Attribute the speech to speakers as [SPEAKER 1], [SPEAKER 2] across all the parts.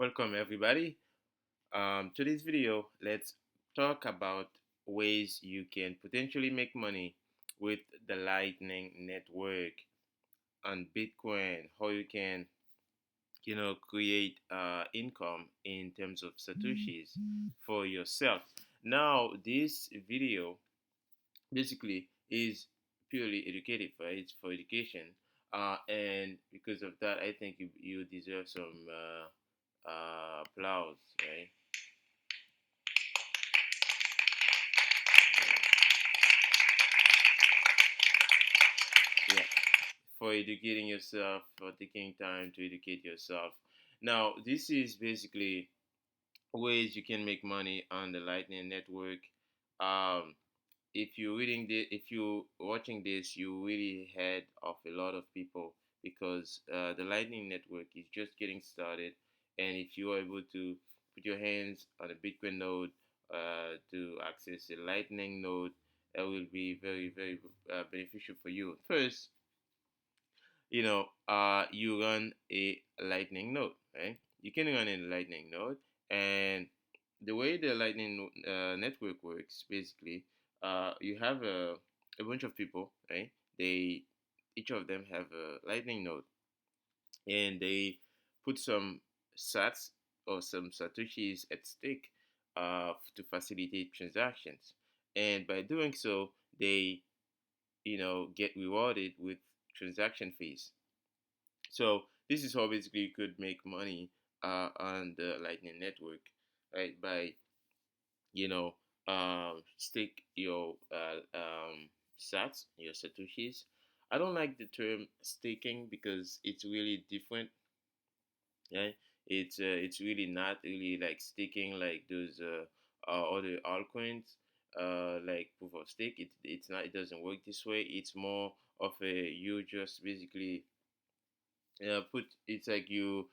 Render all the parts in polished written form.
[SPEAKER 1] Welcome everybody. Today's video, let's talk about ways you can potentially make money with the Lightning Network on Bitcoin. How you can, create income in terms of satoshis for yourself. Now, this video basically is purely educative, right? It's for education, and because of that, I think you deserve some applause, right? Yeah, for educating yourself, for taking time to educate yourself. Now, this is basically ways you can make money on the Lightning Network. Um, if you're watching this, you really head of a lot of people because the Lightning Network is just getting started, and if you are able to put your hands on a Bitcoin node to access a Lightning node, that will be very beneficial for you. First, you run a Lightning node, right? You can run a Lightning node, and the way the Lightning network works, basically, you have a bunch of people, right? They each of them have a Lightning node, and they put some Sats or some Satoshis at stake to facilitate transactions, and by doing so, they get rewarded with transaction fees. So this is how basically you could make money on the Lightning Network, right? By you know stake your Sats, your satoshis. I don't like the term staking because it's really different. Yeah, it's really not really like staking like those other altcoins like proof of stake. It's not. It doesn't work this way. It's more of a you just basically put it's like you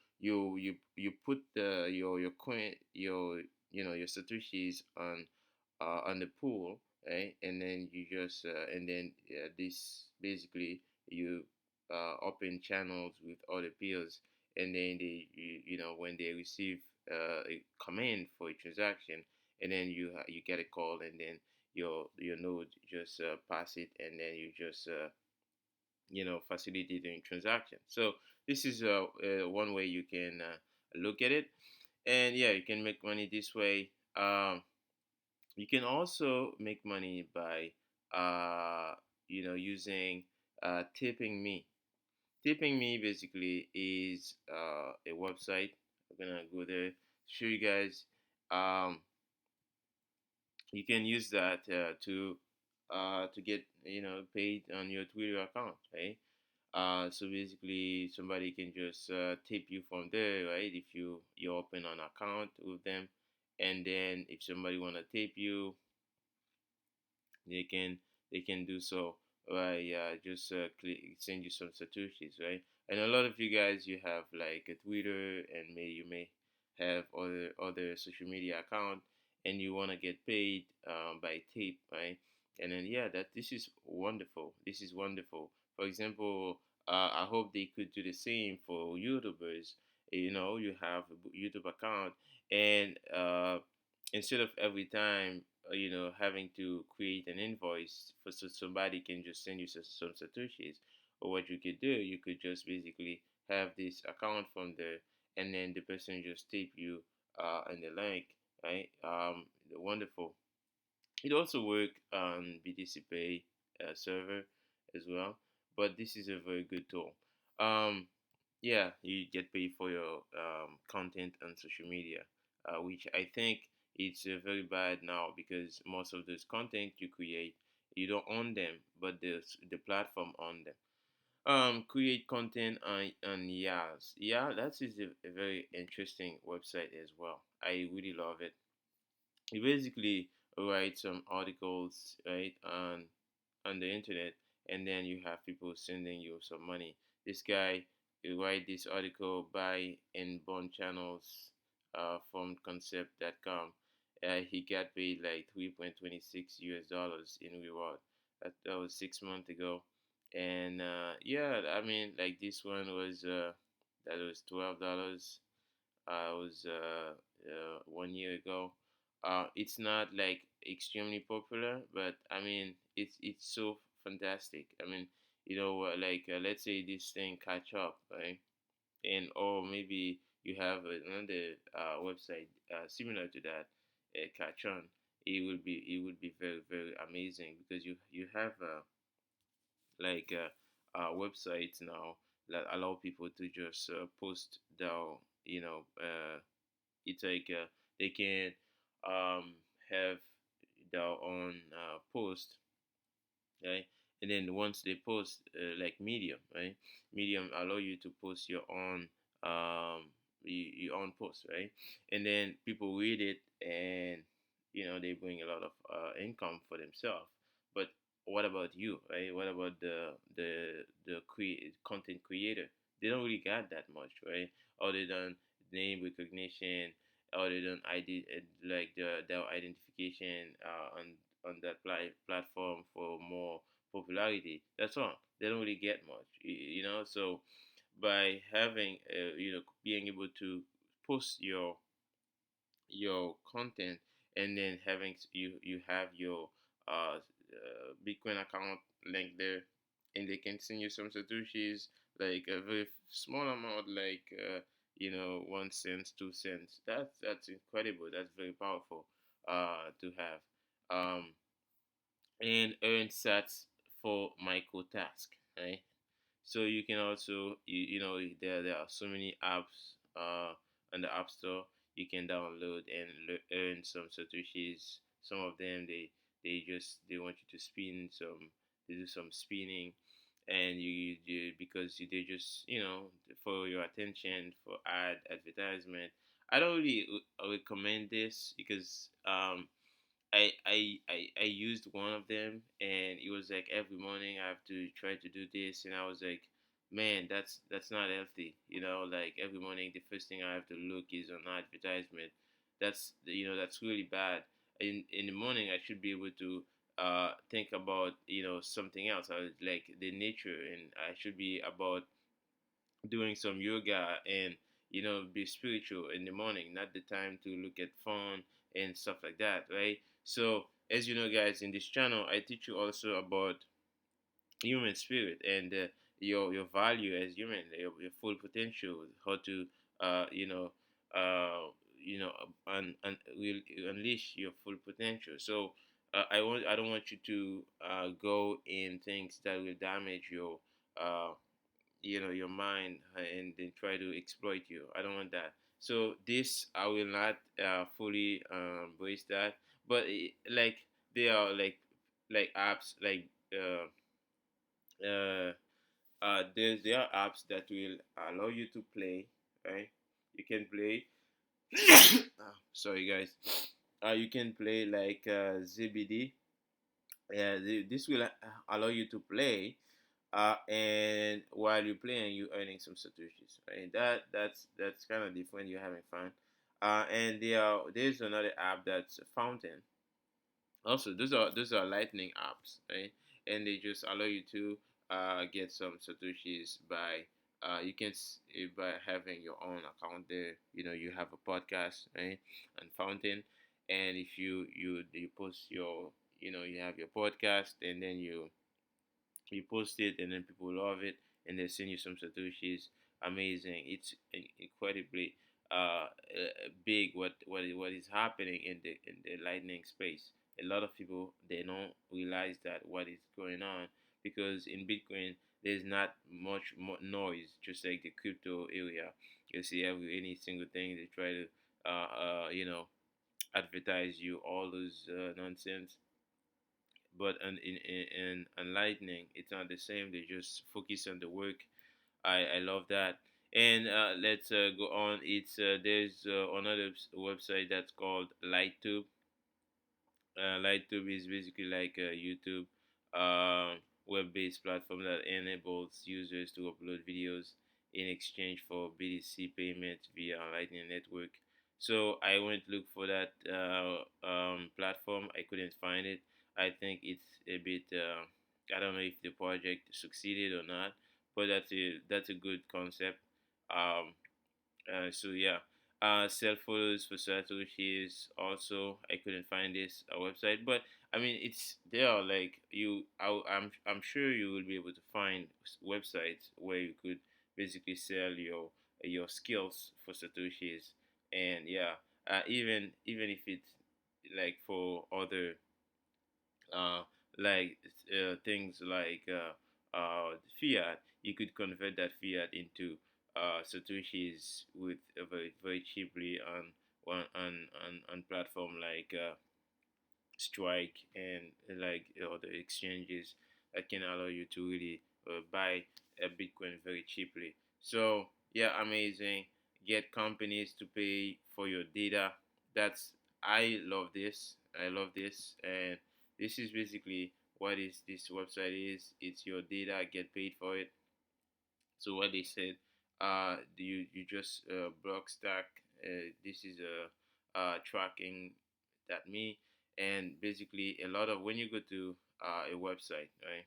[SPEAKER 1] put your coin your satoshis on the pool, right? And then you just and then this basically you open channels with other peers, and then when they receive a command for a transaction, and then you get a call, and then your node just pass it, and then you just facilitating transaction. So this is one way you can look at it, and yeah, you can make money this way. You can also make money by using tipping me. Tipping me basically is a website. I'm gonna go there, show you guys. Um, you can use that to get paid on your Twitter account, right? So basically, somebody can just tip you from there, right? If you open an account with them, and then if somebody wanna tip you, they can they can do so by just send you some satoshis, right? And a lot of you guys, you have like a Twitter, and you may have other social media account, and you want to get paid by tip, right? And then yeah, that this is wonderful. This is wonderful. For example, I hope they could do the same for YouTubers. You have a YouTube account, and instead of every time having to create an invoice for so somebody can just send you some satoshis, or what you could do, you could just basically have this account from there, and then the person just tip you on the link, right? Wonderful. It also work on BTC Pay server as well, but this is a very good tool. um yeah, you get paid for your content on social media, which I think it's very bad now because most of those content you create, you don't own them, but the platform own them. Create content on Yas. Yeah, that is a very interesting website as well. I really love it. You basically write some articles, right, on the internet, and then you have people sending you some money. This guy, you write this article, buy and bond channels from concept.com. He got paid like 3.26 US dollars in reward. That was 6 months ago. And yeah, I mean, like this one was that was $12. was 1 year ago. It's not like extremely popular, but I mean it's so fantastic. I mean, like let's say this thing catch up, right? And or maybe you have another website similar to that catch on. It would be very very amazing because you have like websites now that allow people to just post their it's like they can have their own post, right? And then once they post, like Medium, right? Medium allow you to post your own your own post, right? And then people read it, and they bring a lot of income for themselves. But what about you, right? What about the content creator? They don't really got that much, right? Other than name recognition, other than ID, like their identification on that platform for more popularity. That's all. They don't really get much, So by having, being able to post your content, and then you have your Bitcoin account link there, and they can send you some satoshis, like a very small amount, like 1 cent, 2 cents. That's incredible. That's very powerful to have. And earn sats for micro task, right? So you can also there are so many apps on the app store you can download and earn some satoshis. Some of them they want you to spin some, they do some spinning, and because they just for your attention, for advertisement. I don't really recommend this because I used one of them, and it was like every morning I have to try to do this, and I was like, man, that's not healthy. Like every morning the first thing I have to look is an advertisement. That's really bad. In the morning I should be able to think about something else, like the nature, and I should be about doing some yoga and be spiritual in the morning, not the time to look at phone and stuff like that, right? So as you know, guys, in this channel I teach you also about human spirit and your value as human, your full potential, how to uh, you know uh, will unleash your full potential. So I don't want you to go in things that will damage uh, your mind, and then try to exploit you. I don't want that. So this I will not fully embrace that. But like they are like apps like uh there are apps that will allow you to play, right? You can play. Sorry, guys. You can play like ZBD. Yeah, this will allow you to play, and while you're playing, you're earning some satoshis, right? That's kind of different. You're having fun, and there's another app that's Fountain. Also, those are Lightning apps, right? And they just allow you to get some satoshis by by having your own account there. You have a podcast, right? And Fountain, and if you post you have your podcast, and then you post it, and then people love it, and they send you some satoshis. Amazing. It's incredibly big what is happening in the lightning space. A lot of people, they don't realize that what is going on, because in Bitcoin there's not much noise, just like the crypto area. You see any single thing they try to advertise you all those nonsense. But in Lightning, it's not the same. They just focus on the work. I love that. And let's go on. It's there's another website that's called Lighttube. Lighttube is basically like a YouTube web-based platform that enables users to upload videos in exchange for BTC payments via Lightning Network. So I went to look for that platform. I couldn't find it. I think it's a bit. I don't know if the project succeeded or not, but that's a good concept. So yeah, sell photos for Satoshis. Also, I couldn't find this website, but I mean, it's there. Like I'm sure you will be able to find websites where you could basically sell your skills for Satoshis. And yeah, even if it's like for other uh, like things like fiat, you could convert that fiat into satoshis with very cheaply on on platform like Strike and like other exchanges that can allow you to really buy a Bitcoin very cheaply. So yeah, amazing. Get companies to pay for your data. That's I love this. I love this, and this is basically what is this website is. It's your data. Get paid for it. So what they said, you just block stack. This is a tracking that me, and basically a lot of when you go to a website, right?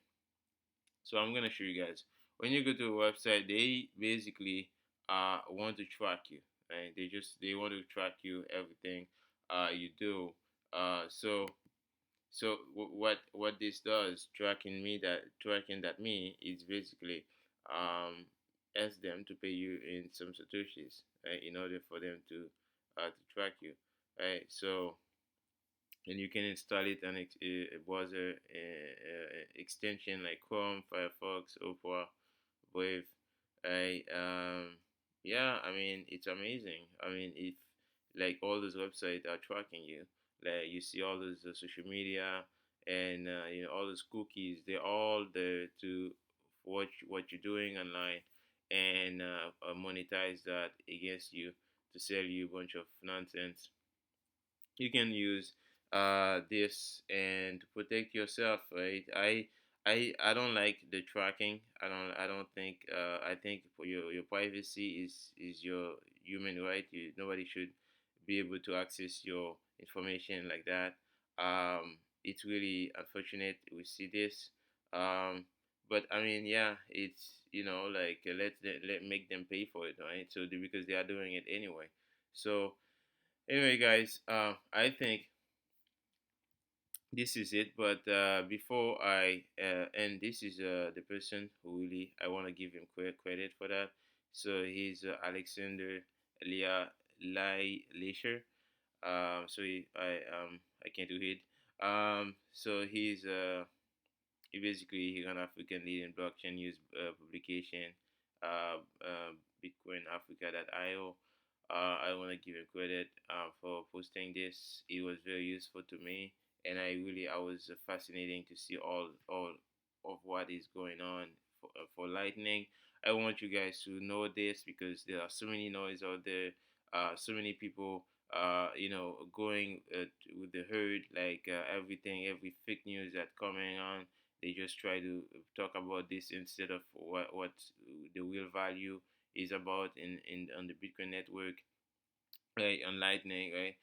[SPEAKER 1] So I'm gonna show you guys. When you go to a website, they basically want to track you, right? They want to track you everything you do. What this does, tracking that me is basically um ask them to pay you in some satoshis, right, in order for them to track you, right? So and you can install it on a browser extension like Chrome, Firefox, Opera, Brave. I yeah, I mean it's amazing. I mean if like all those websites are tracking you, like you see all those social media and all those cookies, they're all there to watch what you're doing online and monetize that against you to sell you a bunch of nonsense. You can use this and to protect yourself, right? I don't like the tracking. I don't think I think for your privacy is your human right. Nobody should be able to access your information like that. It's really unfortunate we see this. But I mean, yeah, it's like let make them pay for it, right? So because they are doing it anyway. So anyway, guys, I think this is it. But before I end, this is the person who really I want to give him credit for that. So he's Alexander Elia Lai Leisher. I can't do it. So he basically he's an African leading blockchain news publication, BitcoinAfrica.io. I want to give him credit for posting this. It was very useful to me, and I was fascinating to see all of what is going on for Lightning. I want you guys to know this because there are so many noise out there, so many people going with the herd, like everything, every fake news that coming on. They just try to talk about this instead of what the real value is about in on the Bitcoin network, right, on Lightning, right?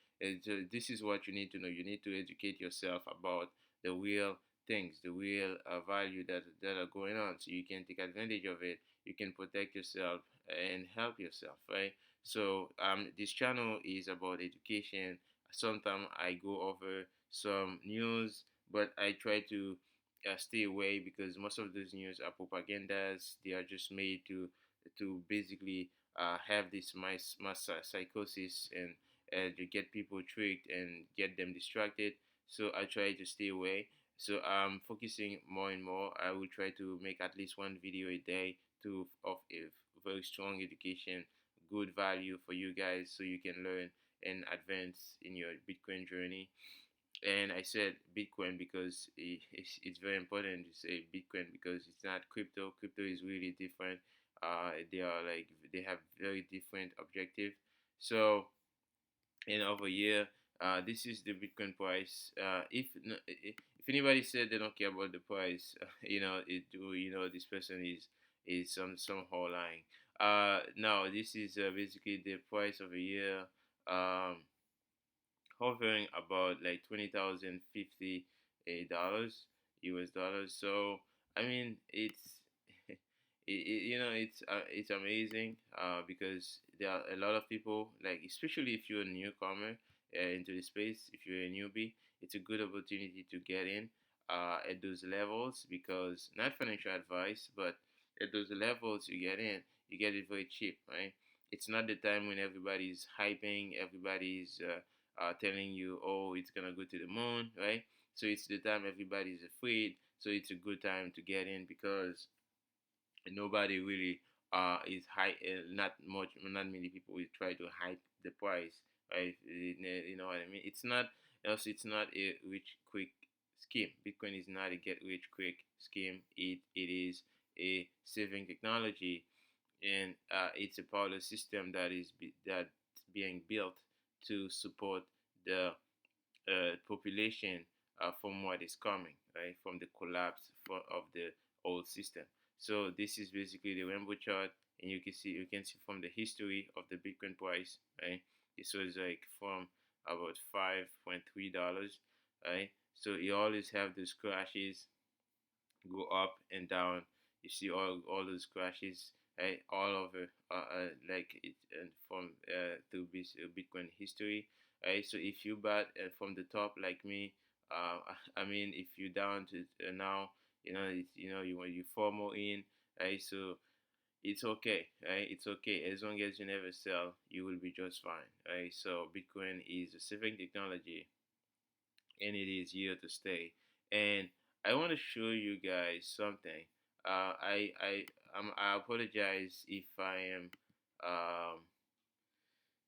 [SPEAKER 1] This is what you need to know. You need to educate yourself about the real things, the real value that are going on, so you can take advantage of it. You can protect yourself and help yourself, right? So this channel is about education. Sometimes I go over some news, but I try to stay away because most of those news are propagandas. They are just made to basically have this mass psychosis and to get people tricked and get them distracted. So I try to stay away. So I'm focusing more and more. I will try to make at least one video a day to of a very strong education, good value for you guys, so you can learn and advance in your Bitcoin journey. And I said Bitcoin because it's very important to say Bitcoin because it's not crypto. Crypto is really different. They are like they have very different objective. So in over a year, this is the Bitcoin price. If anybody said they don't care about the price, this person is somehow lying. Now this is basically the price of a year. Um, Hovering about like 20,050 dollars, US dollars. So I mean, it's it's amazing because there are a lot of people, like especially if you're a newcomer into the space. If you're a newbie, it's a good opportunity to get in at those levels, because not financial advice, but at those levels you get in, you get it very cheap, right? It's not the time when everybody's hyping, everybody's telling you, oh, it's gonna go to the moon, right? So it's the time everybody's afraid. So it's a good time to get in, because nobody really is high. Not many people will try to hype the price, right? You know what I mean? It's not. Also, it's not a rich quick scheme. Bitcoin is not a get rich quick scheme. It is a saving technology, and it's a parallel system that's being built to support the population from what is coming, right? From the collapse of the old system. So this is basically the rainbow chart, and you can see from the history of the Bitcoin price, right? This was like from about $5.3, right? So you always have those crashes, go up and down. You see all those crashes, right? All over, like it from through Bitcoin history, right? So if you bought from the top like me, I mean, if you down to now, you fall more in, right? So it's okay, right? It's okay as long as you never sell, you will be just fine, right? So Bitcoin is a saving technology, and it is here to stay. And I want to show you guys something. I apologize um,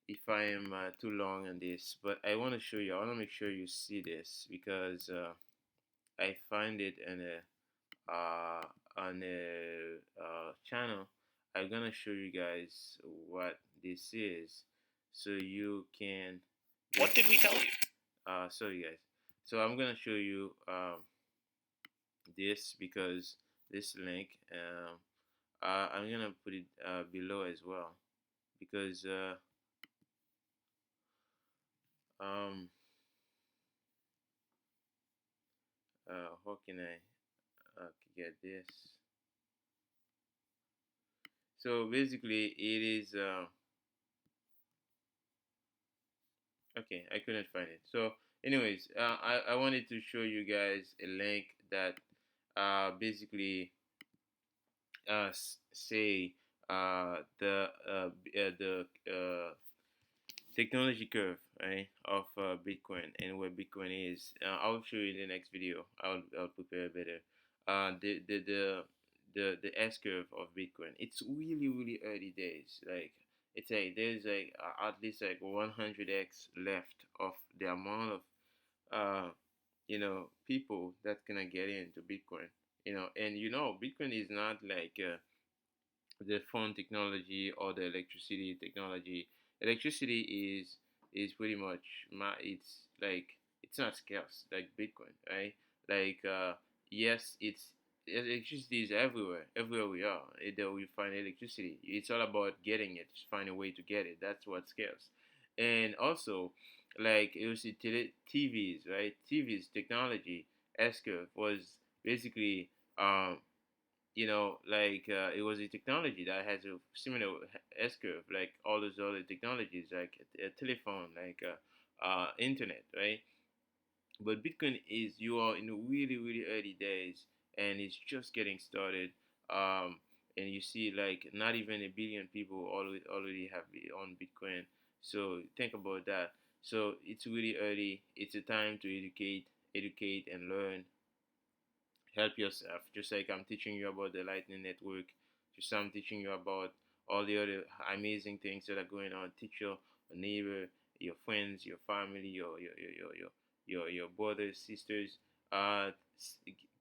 [SPEAKER 1] if I am too long on this, but I want to show you. I want to make sure you see this, because I find it uh, on a channel. I'm gonna show you guys what this is, so you can. What did we tell you? Sorry guys. So I'm gonna show you this, because this link, I'm gonna put it below as well, because um, how can I get this? So basically, it is okay. I couldn't find it. So, anyways, I wanted to show you guys a link that basically say the technology curve, right, of Bitcoin, and where Bitcoin is. I'll show you in the next video. I'll prepare better. The S curve of Bitcoin. It's really really early days. Like it's like there's like at least like 100x left of the amount of people that gonna get into Bitcoin. And Bitcoin is not like the phone technology or the electricity technology. Electricity is pretty much it's like it's not scarce like Bitcoin, right? Like yes, it's electricity is everywhere. Everywhere we are, there we find electricity. It's all about getting it. Just find a way to get it. That's what's scarce. And also, like you see TVs, right? TVs technology S curve was basically like it was a technology that has a similar S curve, like all those other technologies, like a telephone, like internet, right? But Bitcoin is you are in the really really early days, and it's just getting started. And you see, like not even a billion people already have on Bitcoin. So think about that. So it's really early. It's a time to educate and learn, help yourself. Just like I'm teaching you about the Lightning Network, just I'm teaching you about all the other amazing things that are going on. Teach your neighbor, your friends, your family, your brothers, sisters.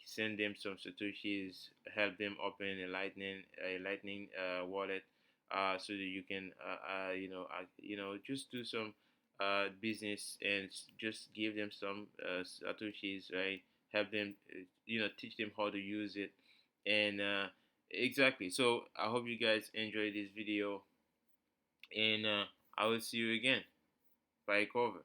[SPEAKER 1] Send them some satoshis. Help them open a lightning wallet, so that you can just do some business, and just give them some satoshis, right? Help them, teach them how to use it, and exactly. So I hope you guys enjoy this video, and I will see you again. Bye, cover.